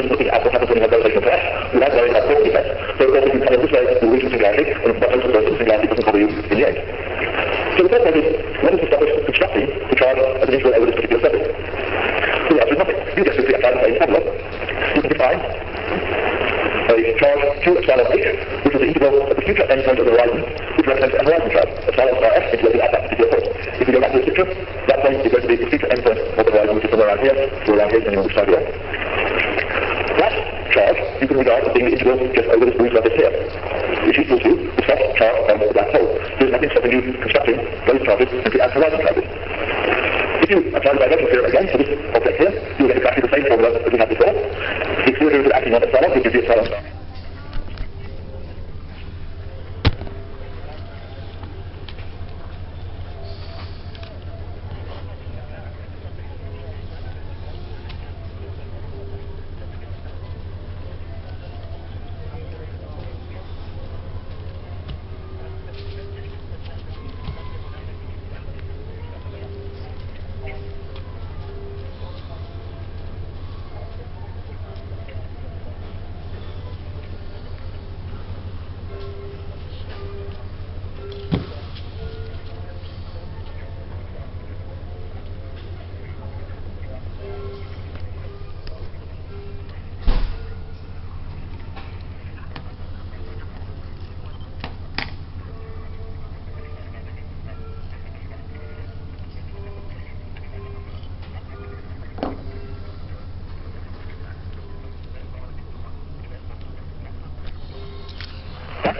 looking at what happens when you have relation to S, without worrying about force defects. So of course, if you come in this way, you'll reach singularity, and if most of the singularity doesn't cover you in the end. So the first point is, when is establish constructing the charge as an integral over this particular surface? So the answer is nothing. You get simply apply the same formula. You can define a charge q epsilon h, which is the integral of the future endpoint of the horizon, which represents a horizon charge. Epsilon s integrated at that particular point. If you go back to this picture, that point is going to be the future endpoint of the horizon, which is somewhere around here, so around here, depending on which side you're on. That charge you can regard as being the integral just over this blue surface here, which equals to the soft charge on the black hole. There's nothing stopping you constructing those charges simply as horizon charges. If you apply the divergence theorem again to this object here, you'll get exactly the same formula that we had before. The exterior derivative acting on epsilon gives you epsilon star.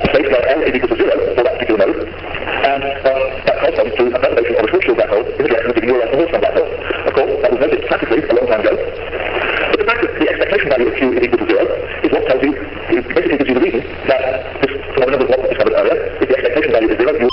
Space where L is equal to 0 for that particular node, and that corresponds to a perturbation of a torsional black hole in the direction of giving you a Wilson black hole. Of course, that was noted classically a long time ago, but the fact that the expectation value of Q is equal to 0 is what tells you, is basically gives you the reason that this phenomenon was not discovered earlier. If the expectation value is 0, you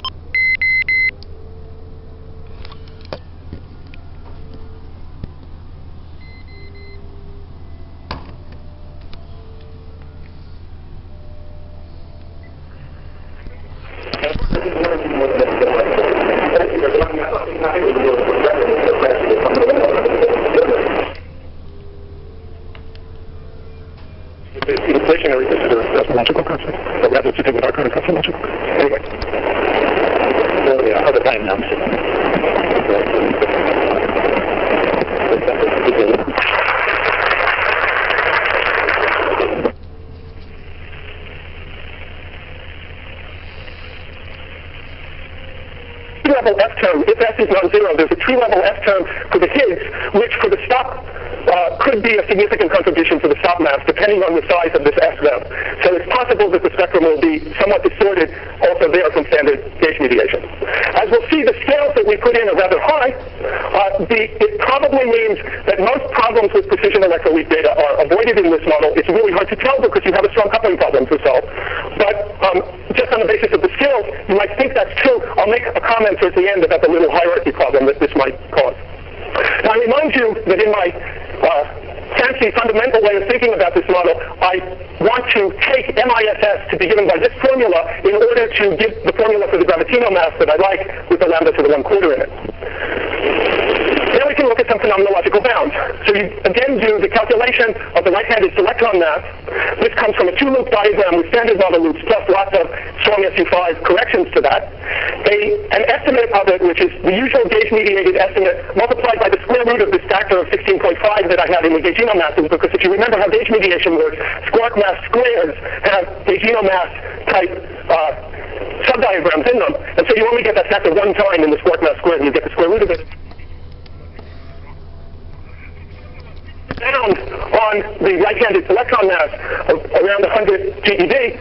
inflationary is a cosmological concept, but rather to do with our kind of cosmological. Anyway. So yeah, other time now. Level F term, if S is non-zero, there's a tree-level F term for the Higgs, which for the stop could be a significant contribution to the stop mass, depending on the size of this S them. So it's possible that the spectrum will be somewhat distorted also there from standard gauge mediation. As we'll see, the scales that we put in are rather high. It probably means that most problems with precision electroweak data are avoided in this model. It's really hard to tell because you have a strong coupling problem to solve. But just on the basis of the scales, you might think that's true. I'll make a comment towards the end about the little hierarchy problem that this might cause. Now, I remind you that in my fancy fundamental way of thinking about this model, I want to take MISS to be given by this formula in order to give the formula for the gravitino mass that I like with the lambda to the 1/4 in it. Then we can look at some phenomenological bounds. So you again do the calculation of the right-handed electron mass. This comes from a two-loop diagram with standard model loops plus lots of strong SU5 corrections to that. An estimate of it, which is the usual gauge-mediated estimate, multiplied by the square root of this factor of 16.5 that I had in the gaugino masses, because if you remember how gauge mediation works, squark mass squares have gaugino mass type subdiagrams in them, and so you only get that factor one time in the squark mass square, and you get the square root of it. Bound on the right-handed electron mass of around 100 GeV,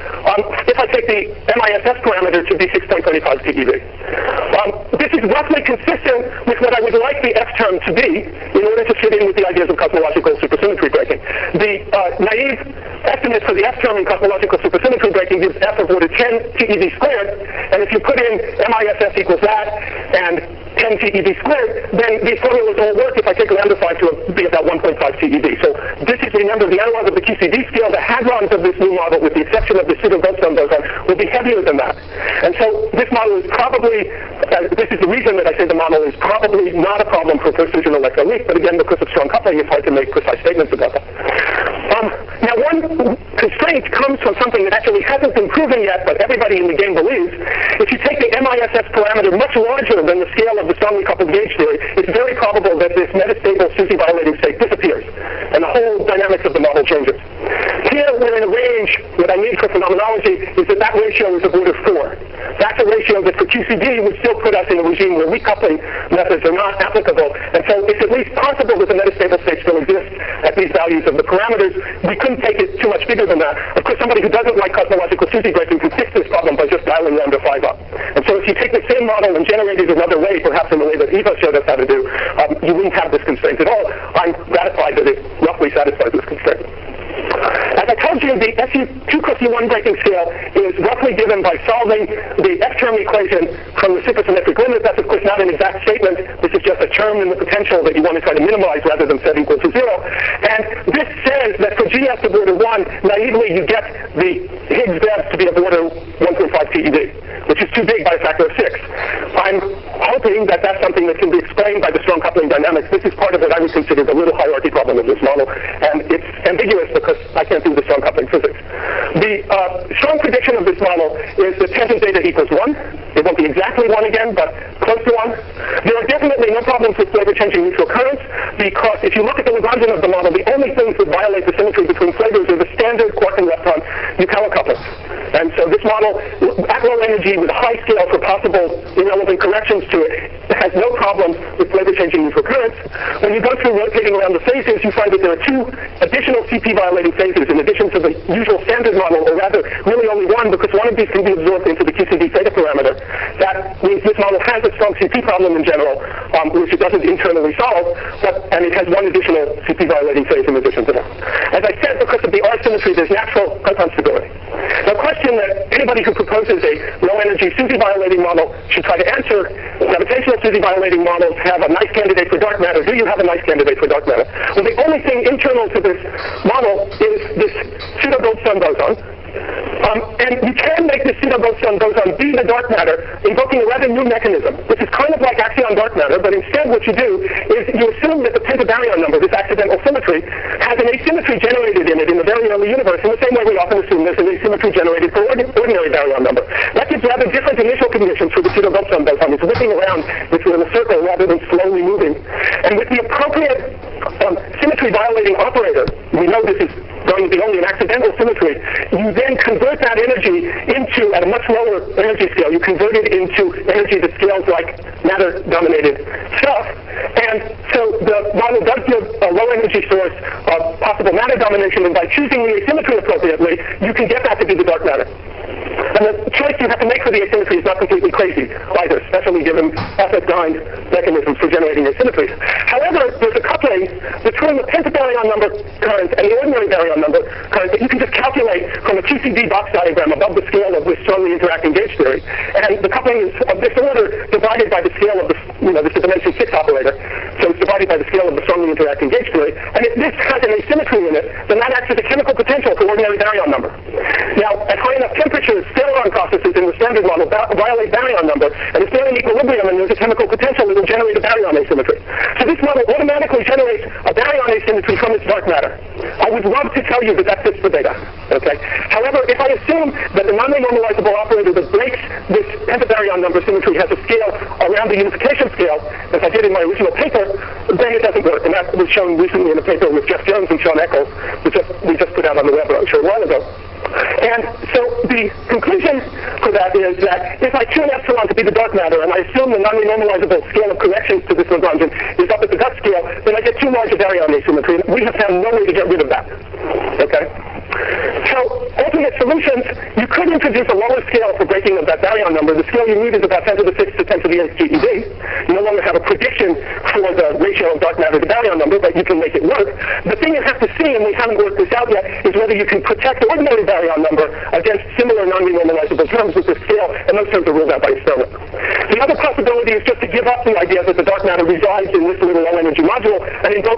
if I take the MISS parameter to be 6.25 GeV. This is roughly consistent with what I would like the F term to be in order to fit in with the ideas of cosmological supersymmetry breaking. The naive estimate for the F term in cosmological supersymmetry breaking gives F of order 10 TeV squared, and if you put in MISS equals that and 10 TeV squared, then these formulas all work if I take lambda 5 to be about 1.5 TeV. So this is remember, the analog of the QCD scale, the hadrons of this new model, with the exception of the pseudo-Goldstone boson, will be heavier than that. And so this model is probably, this is the reason that I say the model is probably not a problem for precision electron leak, but again, because of strong coupling, it's hard to make precise statements about that. Now, one constraint comes from something that actually hasn't been proven yet, but everybody in the game believes. If you take the MISS parameter much larger than the scale of the strongly coupled gauge theory, it's very probable that this metastable SUSY-violating state disappears, and the whole dynamics of the model changes. Here, we're in a range. What I need for phenomenology is that ratio is of order 4. That's a ratio that for QCD would still put us in a regime where recoupling methods are not applicable, and so it's at least possible that the metastable state still exists at these values of the parameters. We couldn't take it too much bigger than that. Of course, somebody who doesn't like cosmological SUSY breaking can fix this problem by just dialing lambda 5 up. And so if you take the same model and generate it another way, perhaps in the way that Eva showed us how to do, you wouldn't have this constraint at all. I'm gratified that it roughly satisfies this constraint. As I told you, the SU2 cross U1 breaking scale is roughly given by solving the F-term equation from the supersymmetric limit. That's, of course, not an exact statement. This is just a term in the potential that you want to try to minimize rather than set equal to 0. And this says that for GS of order 1, naively you get the Higgs depth to be of order 1.5 TeV, which is too big by a factor of 6. I'm hoping that that's something that can be explained by the strong coupling dynamics. This is part of what I would consider the little hierarchy problem of this model, and it's ambiguous because I can't do the strong coupling physics. The strong prediction of this model is that tangent zeta equals 1. It won't be exactly 1 again, but close to 1. There are definitely no problems with flavor-changing neutral currents, because if you look at the Lagrangian of the model, the only things that violate the symmetry between flavors are the standard quark and lepton Yukawa couplings. And so this model, at low energy with a high scale for possible irrelevant corrections to it, has no problems with flavor-changing neutral currents. When you go through rotating around the phases, you find that there are 2 additional CP-violating phases in addition to the usual standard model, or rather, really only 1, because one of these can be absorbed into the QCD theta parameter. That means this model has a strong CP problem in general, which it doesn't internally solve, and it has 1 additional CP-violating phase in addition to that. As I said, because of the R symmetry, there's natural proton stability. The question that anybody who proposes a low-energy SUSY-violating model should try to answer: gravitational SUSY-violating models have a nice candidate for dark matter. Do you have a nice candidate for dark matter? Well, the only thing internal to this model is this pseudo-Goldstone boson. And you can make this pseudo-Goldstone boson be the dark matter, invoking a rather new mechanism, which is kind of like axion dark matter, but instead what you do is you assume that the pentabaryon number, this accidental symmetry, has an asymmetry generated in it in the very early universe, in the same way we often assume there's an asymmetry generated for ordinary baryon number. That gives rather different initial conditions for the pseudo-Goldstone boson. It's whipping around within a circle rather than slowly moving. And with the appropriate symmetry-violating operator, we know this is going to be only an accidental symmetry, you then convert that energy into, at a much lower energy scale, you convert it into energy that scales like matter-dominated stuff. And so the model does give a low-energy source of possible matter domination, and by choosing the asymmetry appropriately, you can get that to be the dark matter. And the choice you have to make for the asymmetry is not completely crazy either, especially given affect-guide mechanisms for generating asymmetries. However, there's a coupling between the pentabaryon number current and the ordinary baryon number current that you can just calculate from a QCD box diagram above the scale of this strongly interacting gauge theory. And the coupling is of this order divided by the scale of this, this is a dimension 6 operator. So it's divided by the scale of the strongly interacting gauge theory. And if this has an asymmetry in it, then that acts as a chemical potential for ordinary baryon number. Now, at high enough temperatures, Stellaron processes in the standard model violate baryon number, and if they're in equilibrium and there's a chemical potential, it will generate a baryon asymmetry. So this model automatically generates a baryon asymmetry from its dark matter. I would love to tell you that that fits the data. Okay? However, if I assume that the non-renormalizable operator that breaks this pentabaryon number symmetry has a scale around the unification scale, as I did in my original paper, then it doesn't work. And that was shown recently in a paper with Jeff Jones and Sean Eccles, which we just put out on the web a short while ago. And so the conclusion for that is that if I tune epsilon to be the dark matter, and I assume the non-renormalizable scale of corrections to this Lagrangian is up at the gut scale, then I get too large a baryon asymmetry. We have found no way to get rid of that. Okay? So, ultimate solutions, you could introduce a lower scale for breaking of that baryon number. The scale you need is about 10 to the 6 to 10 to the 8 GeV. You no longer have a prediction for the ratio of dark matter to baryon number, but you can make it work. The thing you have to see, and we haven't worked this out yet, is whether you can protect ordinary baryon number against similar non-renormalizable terms with this scale, and those terms are ruled out by experiment. The other possibility is just to give up the idea that the dark matter resides in this little low-energy module and invoke